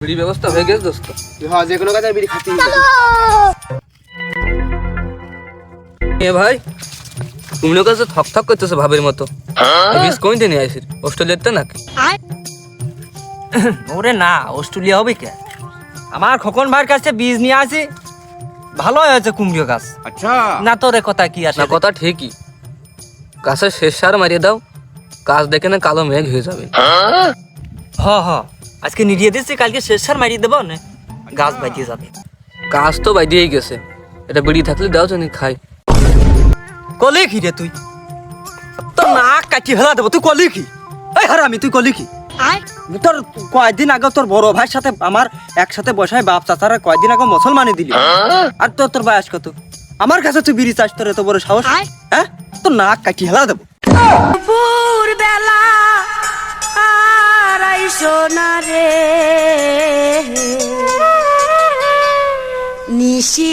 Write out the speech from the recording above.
বিড়ি ব্যবস্থা হয়ে গেছে দোস্ত। হ্যাঁ, যে কোনো কাজে বিড়ি খাচ্ছি। এ ভাই তুমিও কাছে থক থক করতেছো ভাবের মতো। বিষ কইতে নিয়ে আসিস অস্ট্রেলিয়াতে নাকি? ওরে না, অস্ট্রেলিয়া হবে কে? আমার খোকন ভাইয়ের কাছে বীজ নিয়ে আসি, ভালো হয়েছে কুমড়ো গাছ। আচ্ছা, না তোরে কথা কি আসে? না কথা ঠিকই, গাছের শেষ সার মারিয়ে দাও, গাছ দেখে না কালো মেঘ হয়ে যাবে। হ হ, আজকে নিরিয়ে দিচ্ছি, কালকে শেষ সার মারিয়ে দেবো না, গাছ বাইতে যাবে। গাছ তো বাইদিয়েই গেছে, এটা বিড়ি থাকলে দাও জানি খাই। কলি কি রে তুই? তোর নাক কাটি ফেলা দেবো। তুই কলি কি? এই হারামি, তুই কলি কি? তোর কয়েকদিন আগে তোর বড় ভাইয়ের সাথে আমার একসাথে বসায় বাপ চাচারা কয়েকদিন আগে মুসলমানি দিলি। আর তোর বয়স কত? আমার কাছে তুই বিড়ি চাস, তোর এত বড় সাহস? হ্যাঁ, তোর নাক কাটি ফেলা দেবো। দুপুর বেলা আর আইসো না রে নিশি